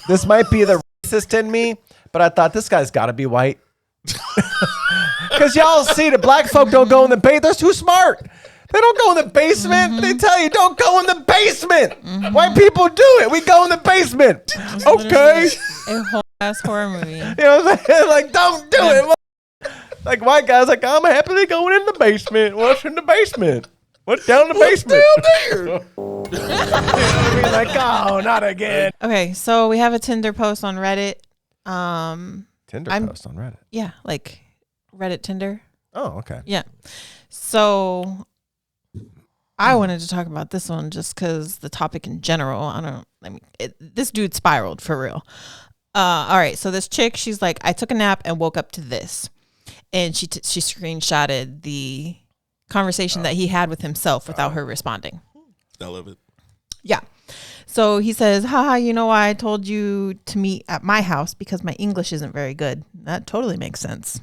This might be the racist in me, but I thought this guy's got to be white. Because y'all see the black folk don't go in the basement. They're too smart. They don't go in the basement. They tell you don't go in the basement. White people do it. We go in the basement. Okay. A whole ass horror movie. You know what I'm saying? Like, don't do it. Like, white guys, like, I'm happily going in the basement. What's in the basement? What's down the basement? Down there. You know what I mean? Like, oh, not again. Okay, so we have a Tinder post on Reddit. Tinder post on Reddit. Yeah, like Reddit Tinder. Oh, okay. Yeah. So I wanted to talk about this one just because the topic in general. This dude spiraled for real. All right, so this chick, she's like, I took a nap and woke up to this, and she screenshotted the conversation that he had with himself without her responding. I love it. Yeah. So he says, haha, you know why I told you to meet at my house? Because my English isn't very good. That totally makes sense.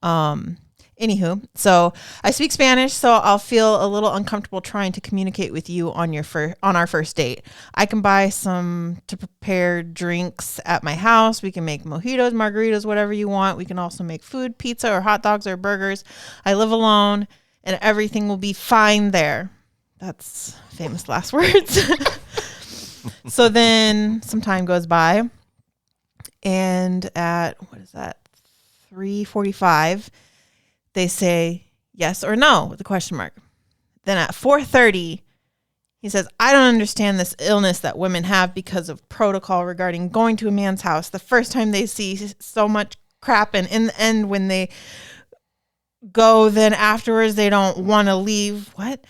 Anywho, so I speak Spanish, so I'll feel a little uncomfortable trying to communicate with you on our first date. I can buy some to prepare drinks at my house. We can make mojitos, margaritas, whatever you want. We can also make food, pizza or hot dogs or burgers. I live alone and everything will be fine there. That's famous last words. So then some time goes by, and at, 3:45, they say yes or no with a question mark. Then at 4:30, he says, I don't understand this illness that women have because of protocol regarding going to a man's house. The first time they see so much crap, and in the end, when they go, then afterwards they don't want to leave. What?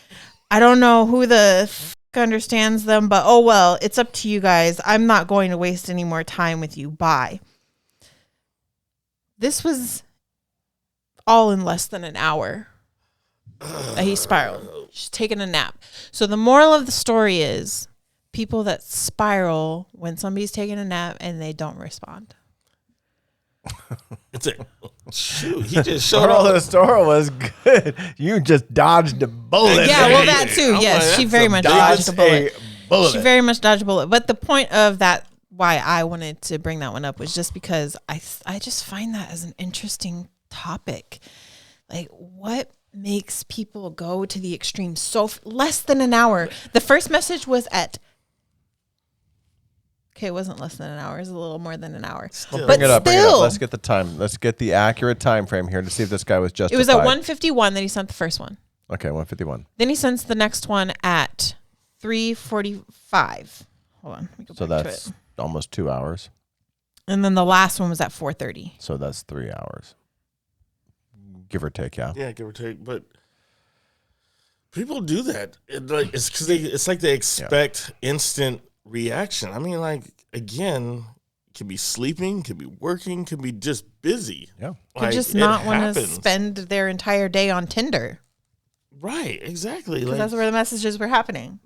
I don't know who the understands them, but oh well, it's up to you guys. I'm not going to waste any more time with you. Bye. This was all in less than an hour that he spiraled. She's taking a nap. So the moral of the story is people that spiral when somebody's taking a nap and they don't respond. Shoot, he just showed Moral all of the story was good. You just dodged a bullet. Yeah, well, that too. Yes, she very much dodged a bullet. She very much dodged a bullet. But the point of that, why I wanted to bring that one up, was just because I just find that as an interesting topic. Like, what makes people go to the extreme so less than an hour? The first message was at, okay, it wasn't less than an hour. It was a little more than an hour. Well, bring it up. Let's get the time. Let's get the accurate time frame here to see if this guy was justified. It was at 1:51 that he sent the first one. Okay, 1:51. Then he sends the next one at 3:45. Hold on. Let me go So back to that's it. almost 2 hours. And then the last one was at 4:30. So that's 3 hours. Give or take, yeah. Yeah, give or take. But people do that. It's because it's like they expect instant reaction. I mean, like, again, can be sleeping, can be working, can be just busy. Yeah. Could just not want to spend their entire day on Tinder. Right, exactly. Because that's where the messages were happening.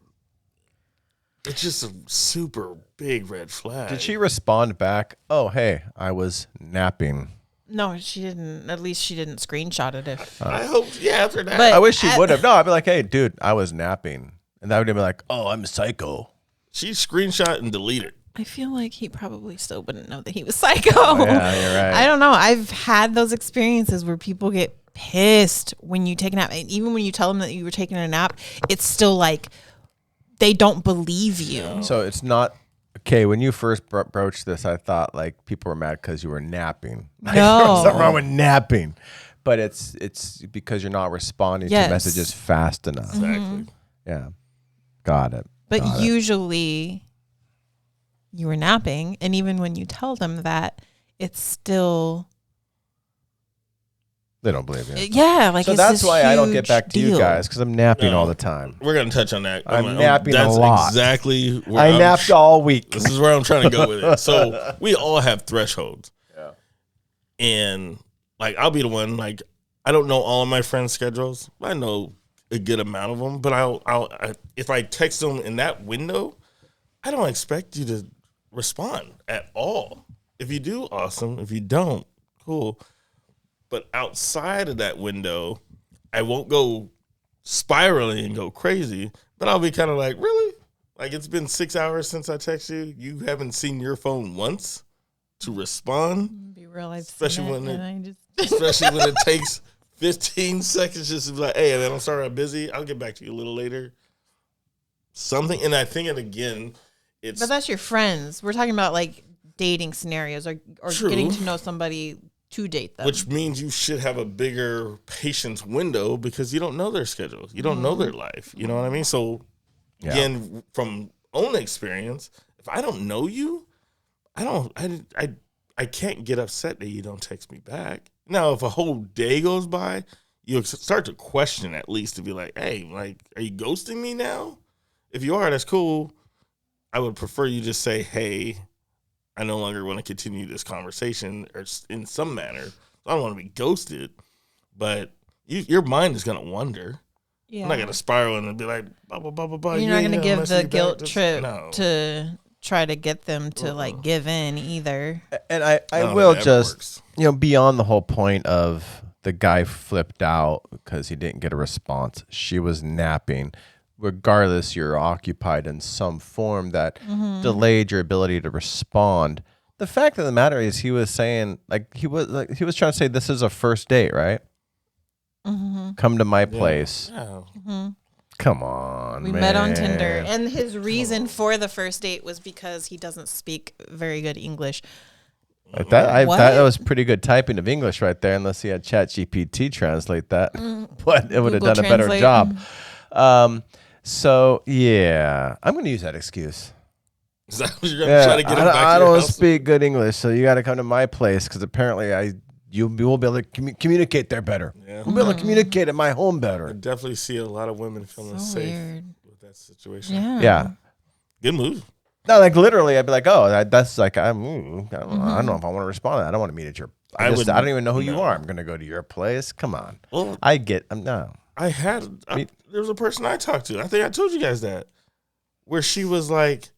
It's just a super big red flag. Did she respond back? Oh, hey, I was napping. No, she didn't. At least she didn't screenshot it. I hope, after that. But I wish she would have. No, I'd be like, hey, dude, I was napping. And that would have been like, oh, I'm psycho. She screenshot and deleted. I feel like he probably still wouldn't know that he was psycho. Oh, yeah, you're right. I don't know. I've had those experiences where people get pissed when you take a nap. And even when you tell them that you were taking a nap, it's still like they don't believe you. So it's not... Okay, when you first broached this, I thought like people were mad because you were napping. Like, No. there was something wrong with napping. But it's because you're not responding to messages fast enough. Exactly. Yeah. Got it. But usually you were napping, and even when you tell them that, it's still... They don't believe you. Yeah, like so it's that's this why I don't get huge back to you deal. guys, because I'm napping all the time. We're going to touch on that. I'm napping a lot. That's exactly where I napped all week. This is where I'm trying to go with it. So we all have thresholds. Yeah. And like, I'll be the one, like, I don't know all of my friends' schedules. I know a good amount of them, but if I text them in that window, I don't expect you to respond at all. If you do, awesome. If you don't, cool. But outside of that window, I won't go spiraling and go crazy, but I'll be kind of like, really? Like, it's been 6 hours since I text you. You haven't seen your phone once to respond. Be real, especially when it takes 15 seconds just to be like, hey, man, I'm sorry I'm busy. I'll get back to you a little later. Something, and I think it again, But that's your friends. We're talking about like dating scenarios or getting to know somebody to date them. Which means you should have a bigger patience window because you don't know their schedule. You don't know their life. You know what I mean? So, again, from own experience, if I don't know you, I can't get upset that you don't text me back. Now, if a whole day goes by, you start to question at least to be like, hey, like, are you ghosting me now? If you are, that's cool. I would prefer you just say, hey, I no longer want to continue this conversation or in some manner. I don't want to be ghosted, but your mind is going to wonder. Yeah. I'm not going to spiral and be like, blah, blah, blah, blah, blah. You're not going to give the guilt trip to try to get them to like give in either. And I will just, beyond the whole point of the guy flipped out because he didn't get a response. She was napping. Regardless, you're occupied in some form that delayed your ability to respond. The fact of the matter is, he was saying he was trying to say this is a first date, right? Come to my place. Yeah. Come on, we met on Tinder, and his reason for the first date was because he doesn't speak very good English. That was pretty good typing of English right there, unless he had ChatGPT translate that. But it would have done a better job. So, yeah, I'm going to use that excuse. Is that what you're going to try to get him back to your house? I don't speak good English, so you got to come to my place because apparently you will be able to communicate there better. Yeah. We'll be able to communicate at my home better. I definitely see a lot of women feeling safe with that situation. Yeah. Good move. No, like literally, I'd be like, oh, that's like, I don't know if I want to respond to that. I don't want to meet at your I don't even know who you are. I'm going to go to your place. Come on. Well, there was a person I talked to. I think I told you guys that, where she was like,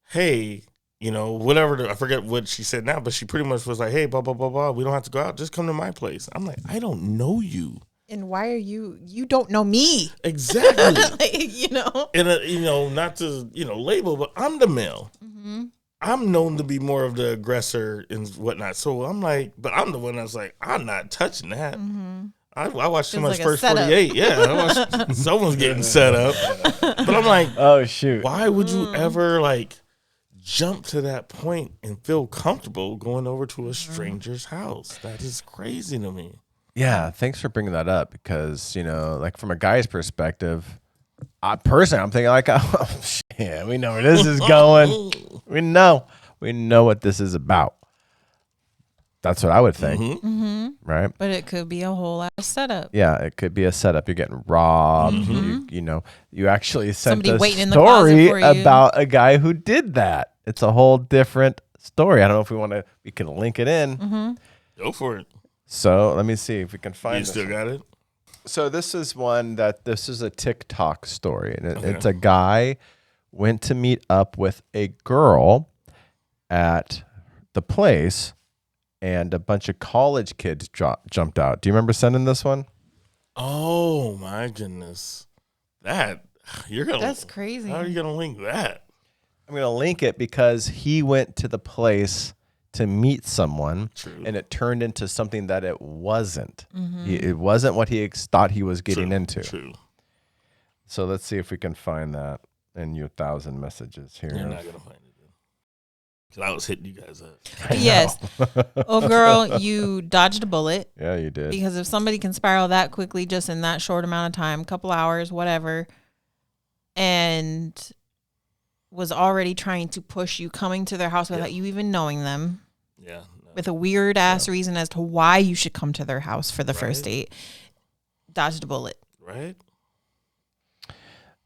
hey, whatever. I forget what she said now, but she pretty much was like, hey, blah, blah, blah, blah. We don't have to go out. Just come to my place. I'm like, I don't know you. And why are you don't know me. Exactly. And, not to, label, but I'm the male. Mm-hmm. I'm known to be more of the aggressor and whatnot. So I'm like, but I'm the one that's like, I'm not touching that. Mm-hmm. I watched too much First 48. Yeah, I watched someone's getting set up. But I'm like, oh, shoot. Why would you ever, jump to that point and feel comfortable going over to a stranger's house? That is crazy to me. Yeah, thanks for bringing that up because, from a guy's perspective, I'm thinking oh, shit, we know where this is going. We know what this is about. That's what I would think, right? But it could be a whole ass setup. Yeah, it could be a setup. You're getting robbed. You actually sent somebody a story about a guy who did that. It's a whole different story. I don't know if we can link it in. Go for it. So let me see if we can find. You still got it? So this is this is a TikTok story, and it's a guy went to meet up with a girl at the place. And a bunch of college kids jumped out. Do you remember sending this one? Oh my goodness, that's crazy. How are you gonna link that? I'm gonna link it because he went to the place to meet someone, and it turned into something that it wasn't. It wasn't what he thought he was getting into. True. So let's see if we can find that in your 1,000 messages here. You're not gonna find it. Because I was hitting you guys up. Yes. Oh, girl, you dodged a bullet. Yeah, you did. Because if somebody can spiral that quickly just in that short amount of time, couple hours, whatever, and was already trying to push you coming to their house without you even knowing them. Yeah. No. With a weird-ass reason as to why you should come to their house for the first date. Dodged a bullet. Right.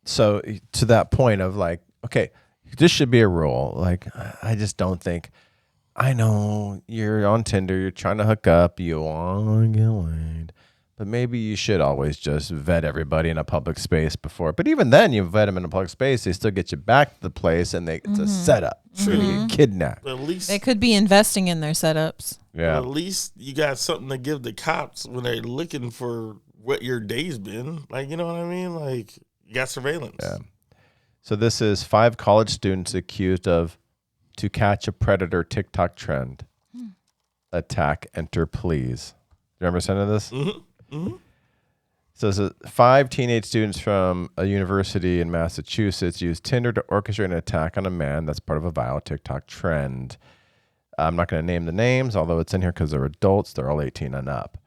So to that point of okay, this should be a rule. I just don't think. I know you're on Tinder. You're trying to hook up. You want to get laid. But maybe you should always just vet everybody in a public space before. But even then, you vet them in a public space. They still get you back to the place, and it's a setup. True. You get kidnapped. But at least they could be investing in their setups. Yeah. At least you got something to give the cops when they're looking for what your day's been. You know what I mean? You got surveillance. Yeah. So this is 5 college students accused of to catch a predator TikTok trend. Attack, enter, please. You remember some of this? Mm-hmm. Mm-hmm. So this is 5 teenage students from a university in Massachusetts used Tinder to orchestrate an attack on a man that's part of a viral TikTok trend. I'm not going to name the names, although it's in here because they're adults. They're all 18 and up.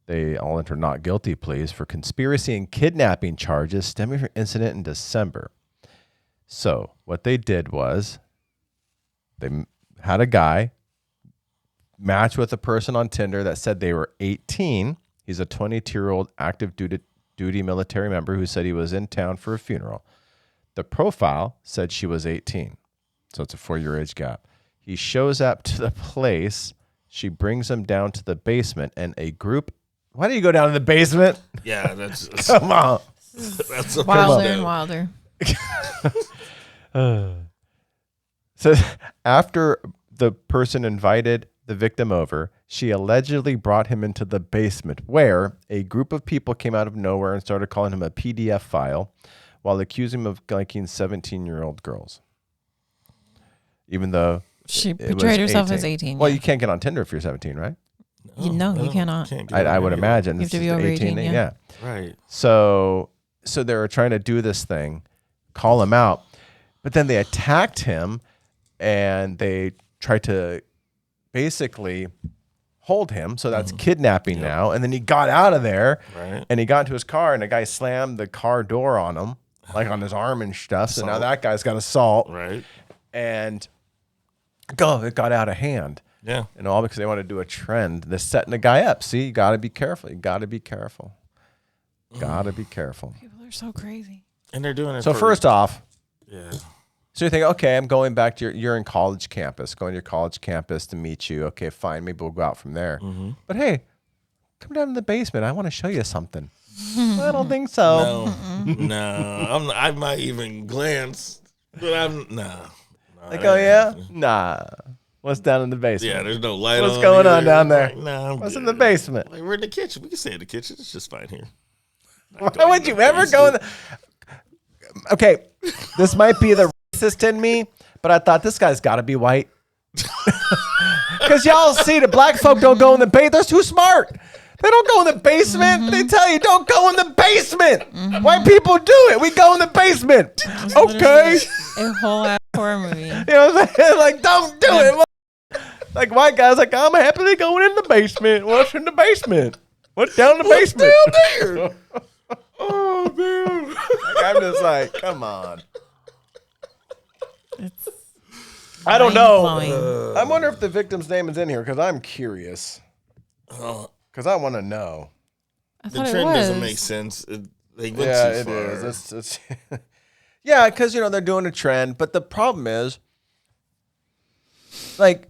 They all enter not guilty pleas for conspiracy and kidnapping charges stemming from an incident in December. So what they did was they had a guy match with a person on Tinder that said they were 18. He's a 22-year-old active duty military member who said he was in town for a funeral. The profile said she was 18. So it's a 4-year age gap. He shows up to the place. She brings him down to the basement and a group. Why do you go down to the basement? Yeah, that's Come on. that's a Wilder first and step. wilder. So after the person invited the victim over, she allegedly brought him into the basement where a group of people came out of nowhere and started calling him a PDF file while accusing him of liking 17-year-old girls. Even though She it portrayed was herself as 18. Well, you can't get on Tinder if you're 17, right? No, you cannot. Can't get I would on imagine. You have to This be is over 18, yeah. Right. So they were trying to do this thing, call him out, but then they attacked him and they tried to basically hold him. So that's kidnapping now. And then he got out of there and he got into his car and a guy slammed the car door on him, like on his arm and stuff. So now that guy's got assault. Right. And it got out of hand. Yeah. And all because they want to do a trend. They're setting the guy up. See, you got to be careful. You got to be careful. Got to be careful. People are so crazy. And they're doing it. So first off, yeah. so you think, okay, I'm going back to you're in college campus, going to your college campus to meet you. Okay, fine. Maybe we'll go out from there. Mm-hmm. But hey, come down to the basement. I want to show you something. I don't think so. No. I might even glance, but no. Like, oh yeah? Nah. What's down in the basement? Yeah, there's no light. What's going on down there? Like, nah, What's in the basement? Like, we're in the kitchen. We can stay in the kitchen. It's just fine here. Why would you ever go in the... Okay, this might be the racist in me, but I thought this guy's got to be white. Because y'all see the black folk don't go in the basement. They're too smart. They don't go in the basement. They tell you don't go in the basement. White people do it. We go in the basement. Okay. A whole ass horror movie. You know what I'm saying? Like, don't do it. Like, white guys like, I'm happily going in the basement. What's in the basement? What's down in the basement? What's down there? Oh, man. Like, I'm just like, come on. It's I don't know. mind-blowing. I wonder if the victim's name is in here because I'm curious. Because I want to know. I The thought trend it was. doesn't make sense. They went Yeah, too it far. is. It's yeah, because they're doing a trend, but the problem is, like,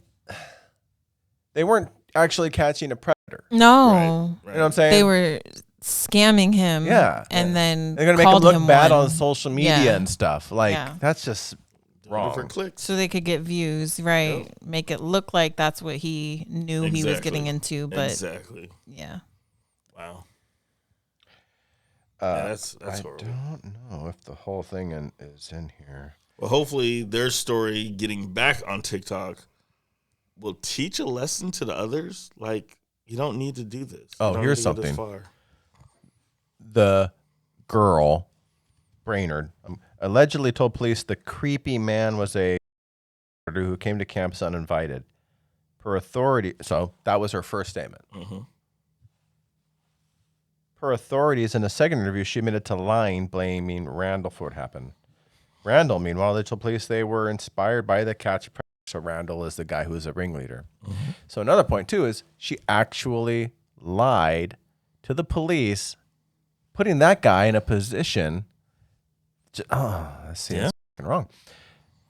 they weren't actually catching a predator. No. Right. You know what I'm saying? They were scamming him. Yeah. And then They're gonna make him called look bad one on social media Yeah. and stuff. Like Yeah. that's just wrong. Different clicks. so they could get views, right? Make it look like that's what he knew he was Exactly. getting into, but Exactly. yeah. Wow. Yeah, that's I horrible. don't know if the whole thing is in here. Well, hopefully their story getting back on TikTok will teach a lesson to the others. Like, you don't need to do this. Oh, You don't here's need to go this something. far. The girl, Brainerd, allegedly told police the creepy man was a who came to campus uninvited. Per authority, so that was her first statement. Mm-hmm. Per authorities, in a second interview, she admitted to lying, blaming Randall for what happened. Randall, meanwhile, they told police they were inspired by the catch. So Randall is the guy who is a ringleader. Mm-hmm. So another point, too, is she actually lied to the police, putting that guy in a position. That's Yeah. fucking wrong.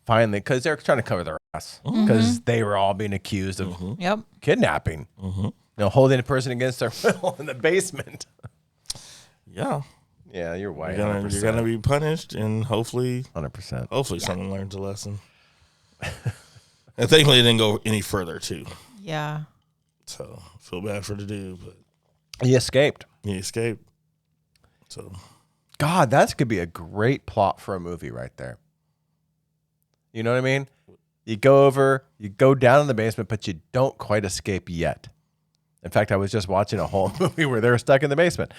Finally, because they're trying to cover their ass. Because they were all being accused of Yep. kidnapping. Holding a person against their will in the basement. Yeah. Yeah, you're white. You're gonna be punished, and hopefully 100%. someone learns a lesson. And thankfully, it didn't go any further, too. Yeah. So, feel bad for the dude, but He escaped. he escaped. So, God, that could be a great plot for a movie right there. You know what I mean? You go over, you go down in the basement, but you don't quite escape yet. In fact, I was just watching a whole movie where they were stuck in the basement.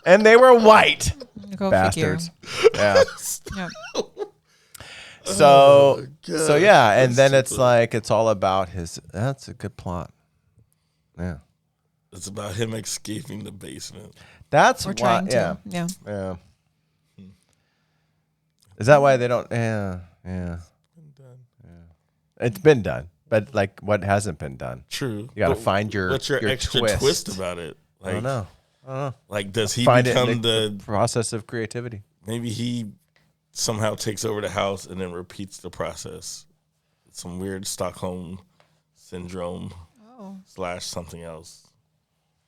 And they were white. Go Bastards. figure. Yeah. Yep. So yeah, and then it's like it's all about his. That's a good plot. Yeah, It's about him escaping the basement. that's We're why. trying Yeah, to. Yeah. yeah. Is that why they don't? Yeah, yeah. It's been done, but like, what hasn't been done? True. You got to find your. What's your extra twist about it? I don't know. Like, does he Find it become in the process of creativity? maybe he somehow takes over the house and then repeats the process? Some weird Stockholm syndrome / something else.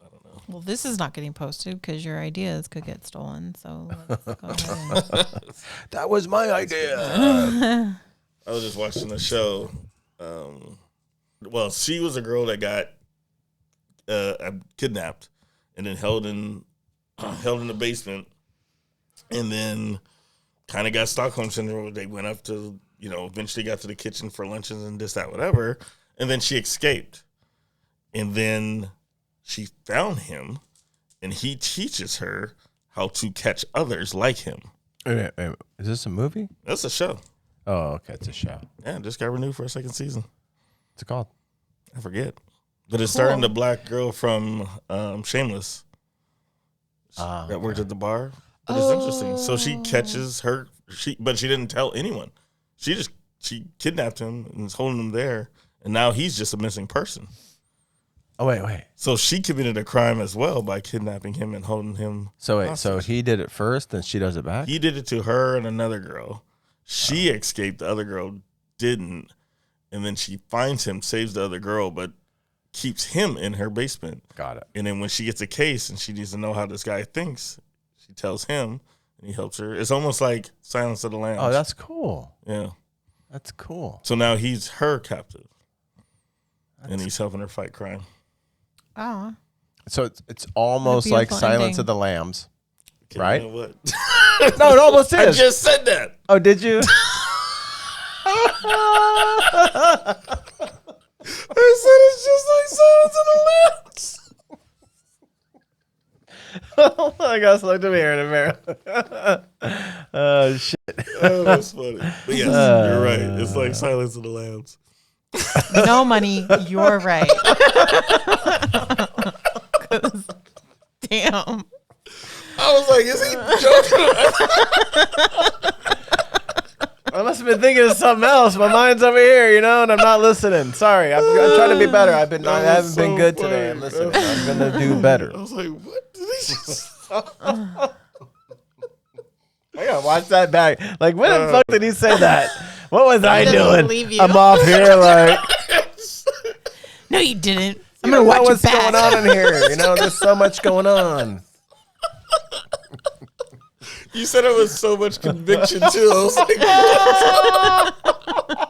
I don't know. Well, this is not getting posted because your ideas could get stolen. So let's go ahead. That was my idea. I was just watching a show. Well, she was a girl that got kidnapped and then held in the basement, and then kind of got Stockholm syndrome. They went up to, eventually got to the kitchen for lunches and this, that, whatever, and then she escaped, and then she found him, and he teaches her how to catch others like him. Wait, is this a movie? That's a show. Oh, okay, it's a show. Yeah, it just got renewed for a second season. What's it called? I forget. But it's starring the black girl from Shameless that worked at the bar. But it's interesting. So she catches her, but she didn't tell anyone. She kidnapped him and is holding him there, and now he's just a missing person. Oh, wait. So she committed a crime as well by kidnapping him and holding him. So hostage. he did it first, then she does it back? He did it to her and another girl. She escaped. The other girl didn't. And then she finds him, saves the other girl, but keeps him in her basement. Got it. And then when she gets a case and she needs to know how this guy thinks, she tells him and he helps her. It's almost like Silence of the Lambs. Oh, that's cool. Yeah. That's cool. So now he's her captive. And he's helping her fight crime. Oh. So it's almost like Silence of the Lambs, Okay, right? You know what? No, it almost is. I just said that. Oh, did you? I said it's just like Silence of the Lambs. I guess look at me here in a mirror. Oh, shit. Oh, that's funny. But yes, you're right. It's like Silence of the Lambs. No, money. You're right. Damn. I was like, is he joking? I must have been thinking of something else. My mind's over here, and I'm not listening. Sorry, I'm trying to be better. I haven't been good today. I'm listening. I'm gonna do better. I was like, what did he just? I gotta watch that back. Like, when the fuck did he say that? What was I doesn't doing? believe you. I'm off here, like. No, you didn't. I'm You gonna don't know watch what's it back. going on in here. There's so much going on. You said it with so much conviction too. I was like,